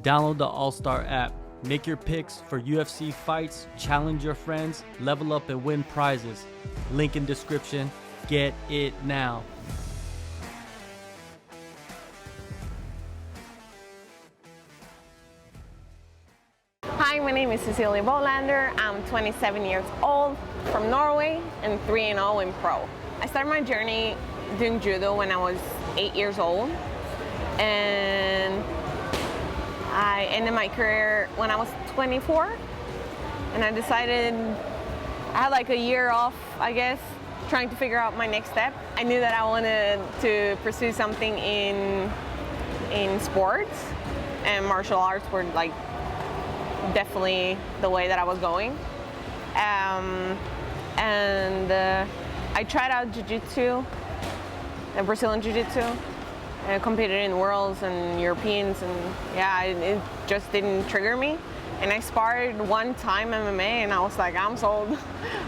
Download the AllStar app. Make your picks for UFC fights, challenge your friends, level up and win prizes. Link in description. Get it now. Hi, my name is Cecilie Bolander. I'm 27 years old, from Norway, and 3-0 in pro. I started my journey doing judo when I was 8 years old, and I ended my career when I was 24, and I decided I had like a year off, I guess, trying to figure out my next step. I knew that I wanted to pursue something in sports, and martial arts were like definitely the way that I was going. I tried out jiu-jitsu, Brazilian jiu-jitsu. I competed in worlds and Europeans, and yeah, it just didn't trigger me. And I sparred one time MMA, and I was like, I'm sold.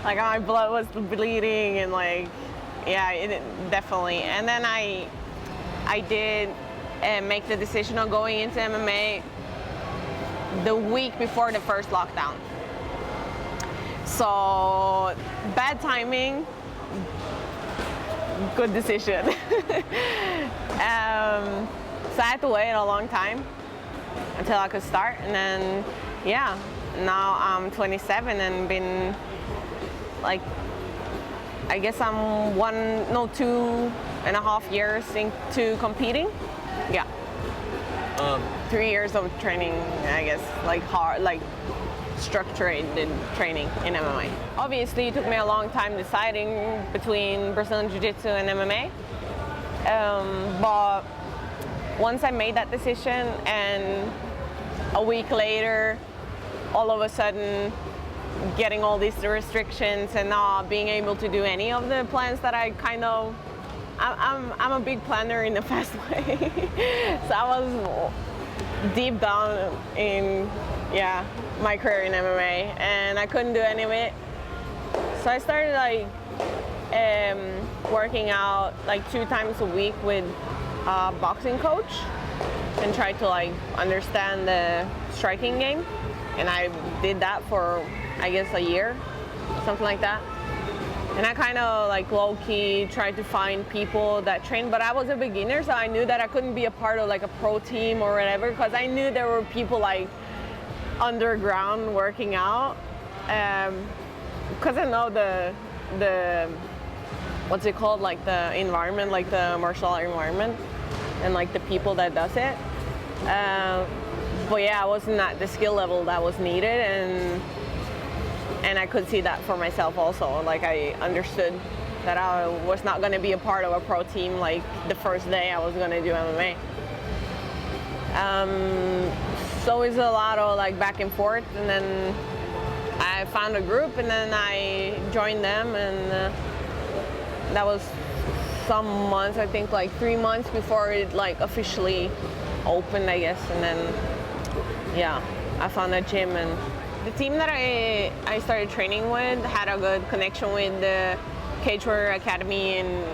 Like my blood was bleeding, and like, yeah, it definitely. And then I did make the decision of going into MMA the week before the first lockdown. So bad timing, good decision. So I had to wait a long time until I could start, and then yeah, now I'm 27 and been like, I guess I'm 2.5 years into competing. Yeah. 3 years of training, I guess, like hard, like structured training in MMA. Obviously, it took me a long time deciding between Brazilian Jiu-Jitsu and MMA. But once I made that decision, and a week later, all of a sudden, getting all these restrictions and not being able to do any of the plans that I kind of, I'm a big planner in a fast way. So I was deep down in, yeah, my career in MMA, and I couldn't do any of it. So I started like working out like 2 times a week with a boxing coach, and tried to like understand the striking game. And I did that for, I guess, a year, something like that. And I kind of like low-key tried to find people that trained, but I was a beginner, so I knew that I couldn't be a part of like a pro team or whatever, because I knew there were people like underground working out. Because I know the what's it called, like the environment, like the martial art environment, and like the people that does it. But yeah, I wasn't at the skill level that was needed, and I could see that for myself also. Like I understood that I was not going to be a part of a pro team like the first day I was going to do MMA. So it's a lot of like back and forth, and then I found a group, and then I joined them, and that was some months, I think like 3 months before it like officially opened, I guess. And then yeah, I found a gym, and the team that I started training with had a good connection with the Cage Warrior Academy in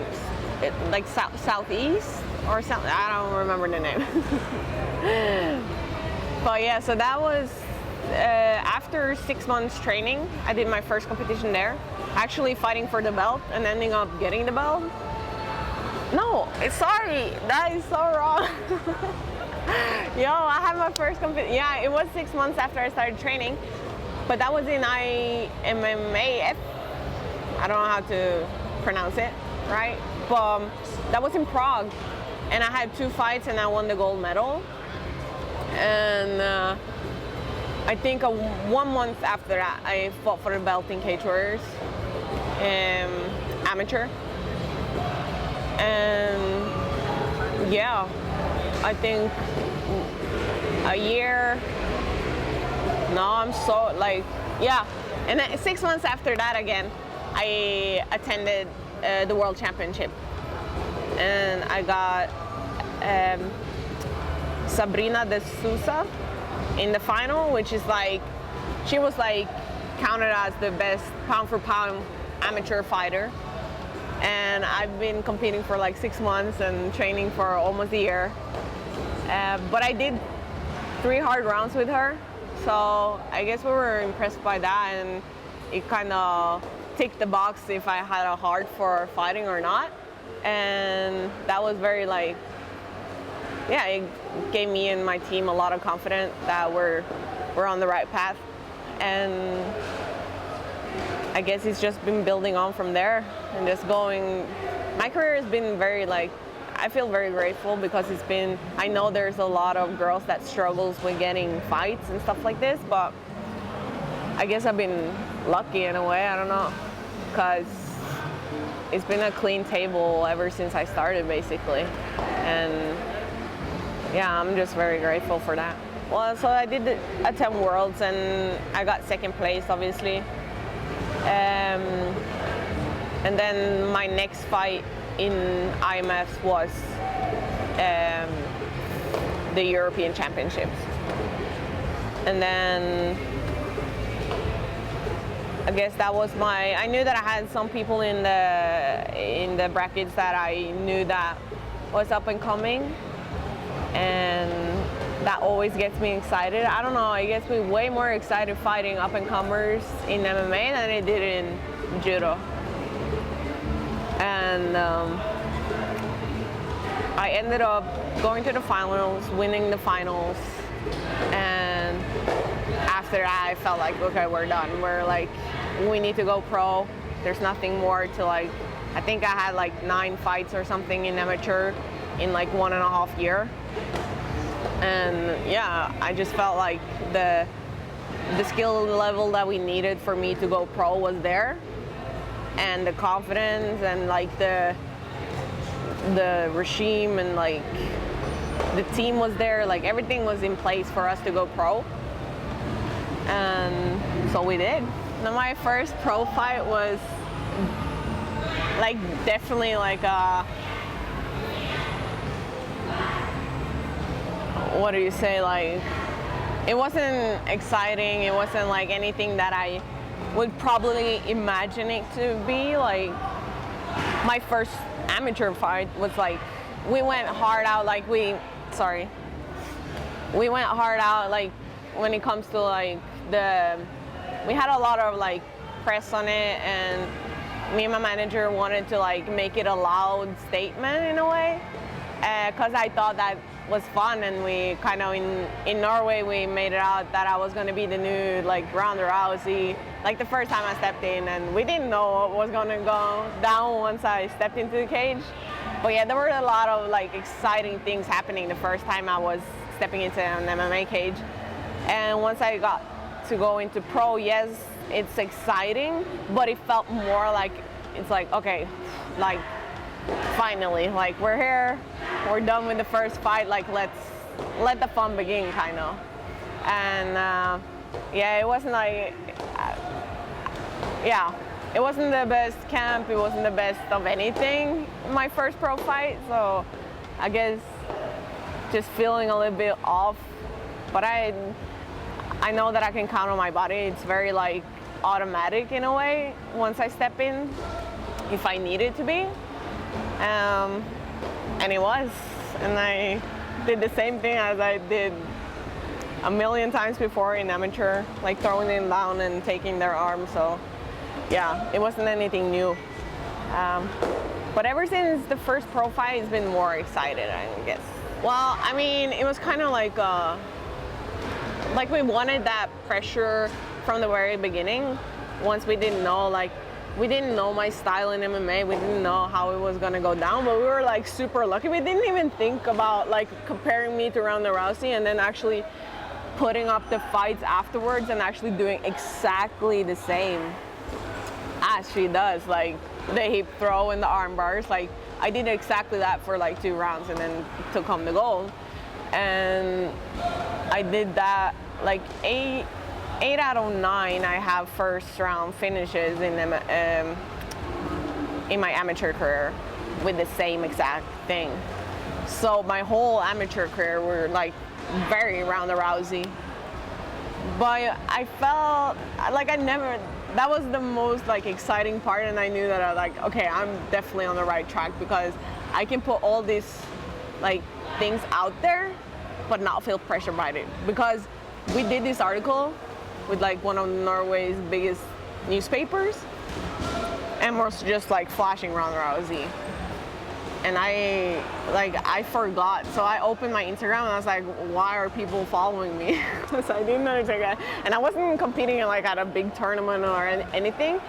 like southeast or something. I don't remember the name. But yeah, so that was after 6 months training, I did my first competition there, actually fighting for the belt and ending up getting the belt. No, sorry, that is so wrong. Yo, I had my first competition. Yeah, it was 6 months after I started training, but that was in IMMAF. I don't know how to pronounce it, right? But that was in Prague, and I had 2 fights, and I won the gold medal. And I think 1 month after that, I fought for the belt in Cage Warriors, amateur. And yeah, I think a year. No, I'm so like, yeah. And then 6 months after that again, I attended the World Championship, and I got Sabrina de Sousa in the final, which is like, she was like counted as the best pound for pound amateur fighter. And I've been competing for like 6 months and training for almost a year. But I did 3 hard rounds with her. So I guess we were impressed by that, and it kind of ticked the box if I had a heart for fighting or not. And that was very like, yeah, it gave me and my team a lot of confidence that we're on the right path. And I guess it's just been building on from there and just going. My career has been very like, I feel very grateful because it's been, I know there's a lot of girls that struggles with getting fights and stuff like this, but I guess I've been lucky in a way, I don't know, because it's been a clean table ever since I started basically. And yeah, I'm just very grateful for that. Well, so I did attend Worlds and I got second place, obviously. And then my next fight in IMMAF was the European Championships. And then I guess that was I knew that I had some people in the brackets that I knew that was up and coming, and that always gets me excited. I don't know, it gets me way more excited fighting up and comers in MMA than it did in Judo. And I ended up going to the finals, winning the finals, and after that I felt like, okay, we're done. We're like, we need to go pro. There's nothing more to like, I think I had like 9 fights or something in amateur in like 1.5 years. And yeah, I just felt like the skill level that we needed for me to go pro was there. And the confidence and like the regime and like the team was there, like everything was in place for us to go pro, and so we did. Now my first pro fight was like definitely like what do you say, like it wasn't exciting, it wasn't like anything that I would probably imagine it to be. Like my first amateur fight was like, we went hard out, like we went hard out, like when it comes to like we had a lot of like press on it, and me and my manager wanted to like make it a loud statement in a way, because I thought that was fun. And we kind of in Norway we made it out that I was going to be the new like Ronda Rousey, like the first time I stepped in, and we didn't know what was going to go down once I stepped into the cage. But yeah, there were a lot of like exciting things happening the first time I was stepping into an MMA cage. And once I got to go into pro, yes, it's exciting, but it felt more like, it's like, okay, like finally, like we're here, we're done with the first fight, like let the fun begin, kind of. And yeah, it wasn't like, yeah, it wasn't the best camp, it wasn't the best of anything, my first pro fight, so I guess just feeling a little bit off. But I know that I can count on my body. It's very like automatic in a way once I step in, if I need it to be. And it was, and I did the same thing as I did a million times before in amateur, like throwing them down and taking their arm. So yeah, it wasn't anything new. But ever since the first pro fight, it's been more excited, I guess. Well, I mean, it was kind of like we wanted that pressure from the very beginning. Once we didn't know, like, we didn't know my style in MMA, we didn't know how it was gonna go down, but we were like super lucky. We didn't even think about like comparing me to Ronda Rousey and then actually putting up the fights afterwards and actually doing exactly the same as she does, like the hip throw and the arm bars. Like I did exactly that for like 2 rounds and then took home the gold. And I did that like 8 out of 9 I have first round finishes in my amateur career with the same exact thing. So my whole amateur career were like very Ronda Rousey. But I felt like that was the most like exciting part, and I knew that I like, okay, I'm definitely on the right track because I can put all these like things out there but not feel pressured by it. Because we did this article with like one of Norway's biggest newspapers, and was just like flashing Ronda Rousey. And I forgot. So I opened my Instagram and I was like, why are people following me? Because I didn't understand that. And I wasn't competing in like at a big tournament or anything.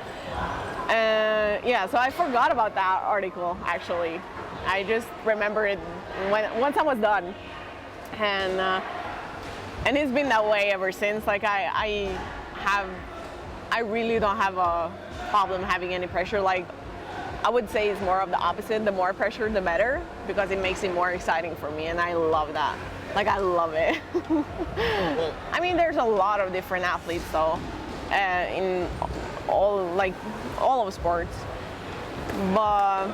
Yeah, so I forgot about that article actually. I just remember it once I was done. And it's been that way ever since. Like I really don't have a problem having any pressure. Like I would say it's more of the opposite. The more pressure, the better, because it makes it more exciting for me, and I love that. Like I love it. I mean, there's a lot of different athletes though, in all of sports. But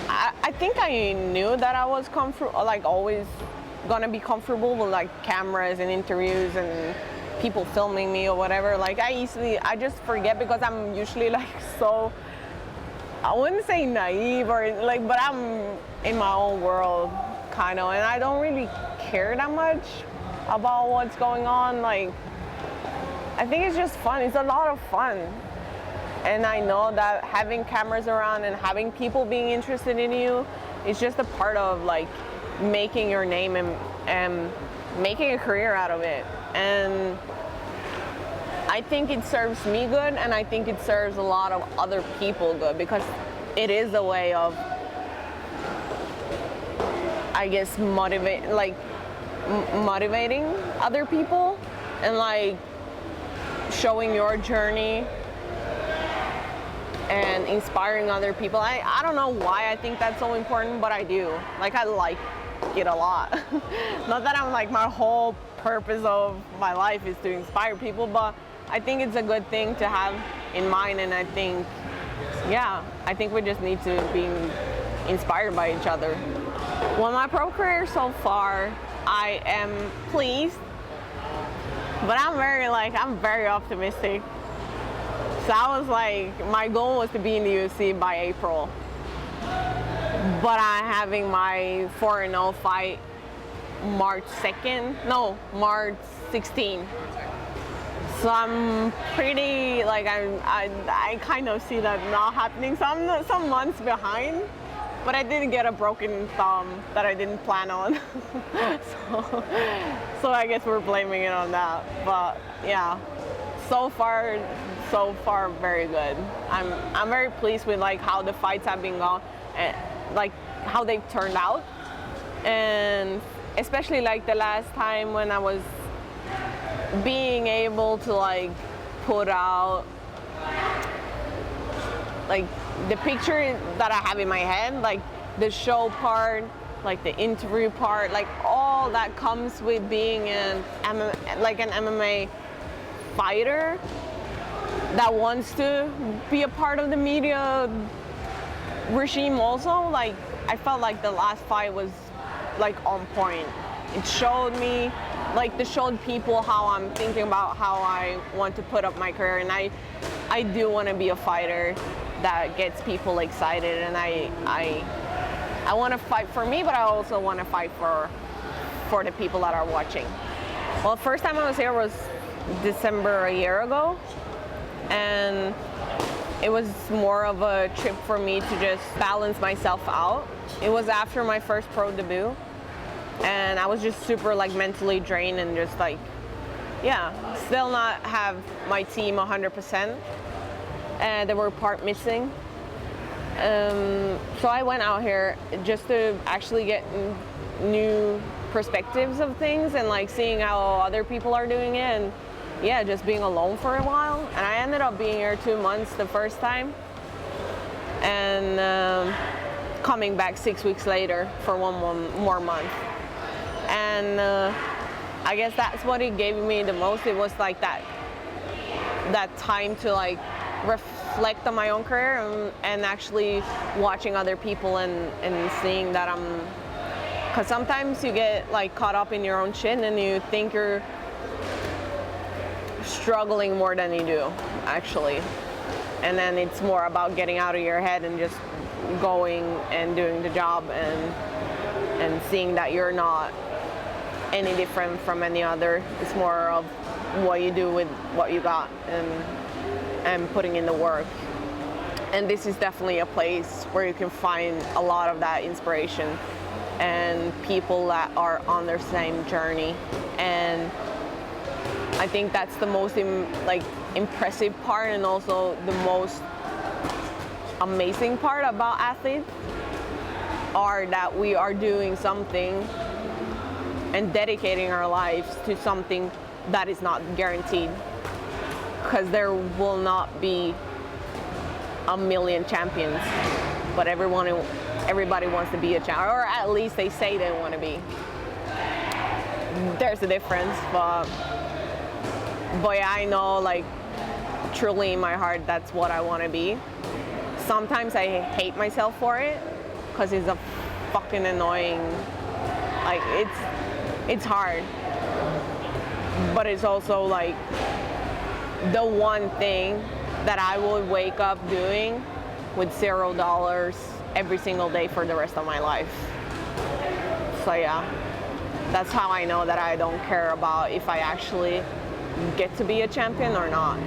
I think I knew that I was comfortable, like always gonna be comfortable with like cameras and interviews and people filming me or whatever. Like I just forget because I'm usually like so, I wouldn't say naive or like, but I'm in my own world kind of, and I don't really care that much about what's going on. Like I think it's just fun. It's a lot of fun. And I know that having cameras around and having people being interested in you is just a part of like making your name and making a career out of it. And I think it serves me good, and I think it serves a lot of other people good, because it is a way of, I guess, motivating other people and like showing your journey and inspiring other people. I don't know why I think that's so important, but I do. Like I like it a lot. Not that I'm like, my whole purpose of my life is to inspire people, but I think it's a good thing to have in mind, and I think, yeah, I think we just need to be inspired by each other. Well, my pro career so far, I am pleased, but I'm very optimistic. So I was like, my goal was to be in the UFC by April, but I'm having my 4-0 fight March 16th. So I'm pretty, like, I kind of see that not happening. So I'm some months behind, but I didn't get a broken thumb that I didn't plan on. so I guess we're blaming it on that. But yeah, so far very good. I'm very pleased with like how the fights have been going, and like how they've turned out. And especially like the last time when I was being able to like put out like the picture that I have in my head, like the show part, like the interview part, like all that comes with being an MMA fighter that wants to be a part of the media regime also. Like I felt like the last fight was like on point. It showed me, like, it showed people how I'm thinking about how I want to put up my career, and I do want to be a fighter that gets people excited, and I want to fight for me, but I also want to fight for the people that are watching. Well, first time I was here was December a year ago, and it was more of a trip for me to just balance myself out. It was after my first pro debut, and I was just super like mentally drained and just like, yeah, still not have my team 100%, and they were part missing. So I went out here just to actually get new perspectives of things and like seeing how other people are doing it, and yeah, just being alone for a while. And I ended up being here 2 months the first time, and coming back 6 weeks later for one more month. And I guess that's what it gave me the most. It was like that time to like reflect on my own career and actually watching other people and seeing that because sometimes you get like caught up in your own shit and you think you're struggling more than you do actually, and then it's more about getting out of your head and just going and doing the job and seeing that you're not any different from any other. It's more of what you do with what you got and putting in the work. And this is definitely a place where you can find a lot of that inspiration and people that are on their same journey. And I think that's the most impressive part, and also the most amazing part about athletes are that we are doing something and dedicating our lives to something that is not guaranteed, because there will not be a million champions, but everybody wants to be a champion, or at least they say they want to be. There's a difference, but yeah, I know, like, truly in my heart, that's what I want to be. Sometimes I hate myself for it, because it's a fucking annoying, like, it's hard, but it's also like the one thing that I will wake up doing with $0 every single day for the rest of my life. So yeah, that's how I know that I don't care about if I actually get to be a champion or not,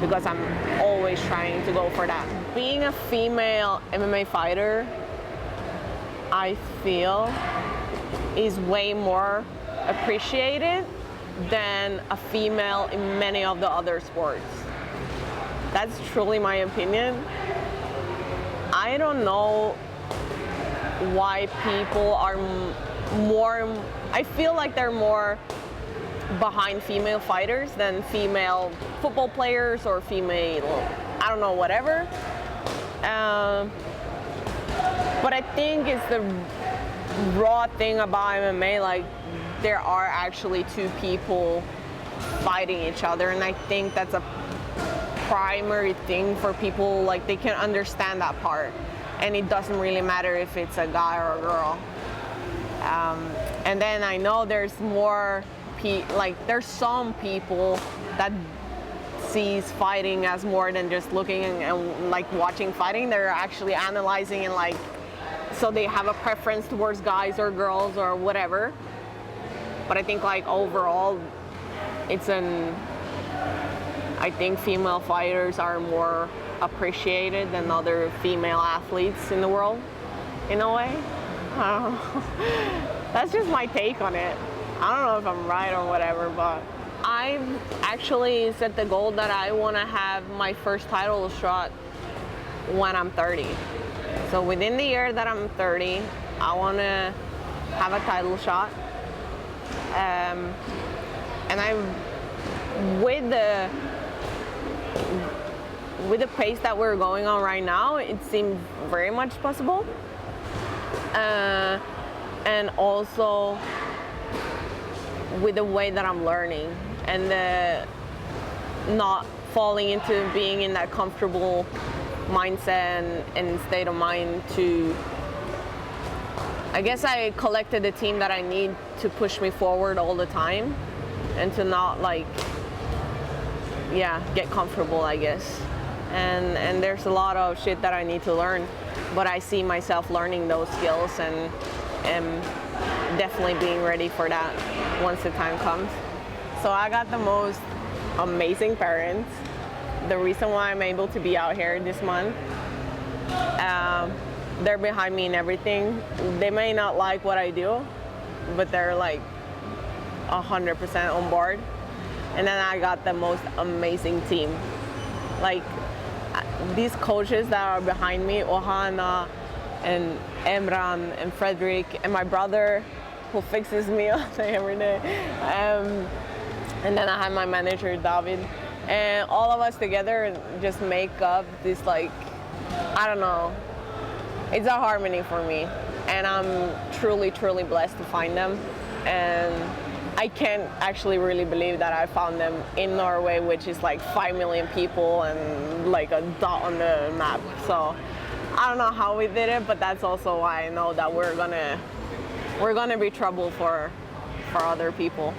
because I'm always trying to go for that. Being a female MMA fighter, I feel, is way more appreciated than a female in many of the other sports. That's truly my opinion. I don't know why people are more, I feel like they're more behind female fighters than female football players or female, I don't know, whatever. But I think it's the raw thing about MMA, like, there are actually two people fighting each other, and I think that's a primary thing for people, like, they can understand that part, and it doesn't really matter if it's a guy or a girl. And then I know there's more there's some people that sees fighting as more than just looking and like watching fighting. They're actually analyzing, and like, so they have a preference towards guys or girls or whatever. But I think, like, overall, I think female fighters are more appreciated than other female athletes in the world, in a way. I don't know. That's just my take on it. I don't know if I'm right or whatever, but I've actually set the goal that I want to have my first title shot when I'm 30. So within the year that I'm 30, I want to have a title shot. And with the pace that we're going on right now, it seems very much possible. And also with the way that I'm learning, and not falling into being in that comfortable mindset and state of mind to, I guess I collected the team that I need to push me forward all the time, and to not, like, get comfortable, I guess. And there's a lot of shit that I need to learn, but I see myself learning those skills and definitely being ready for that once the time comes. So I got the most amazing parents. The reason why I'm able to be out here this month, they're behind me in everything. They may not like what I do, but they're like 100% on board. And then I got the most amazing team. Like, these coaches that are behind me, Ohana and Emran and Frederick, and my brother who fixes me all day, every day. And then I have my manager, David. And all of us together just make up this, like, I don't know, it's a harmony for me. And I'm truly, truly blessed to find them. And I can't actually really believe that I found them in Norway, which is like 5 million people and like a dot on the map. So I don't know how we did it, but that's also why I know that we're gonna be trouble for other people.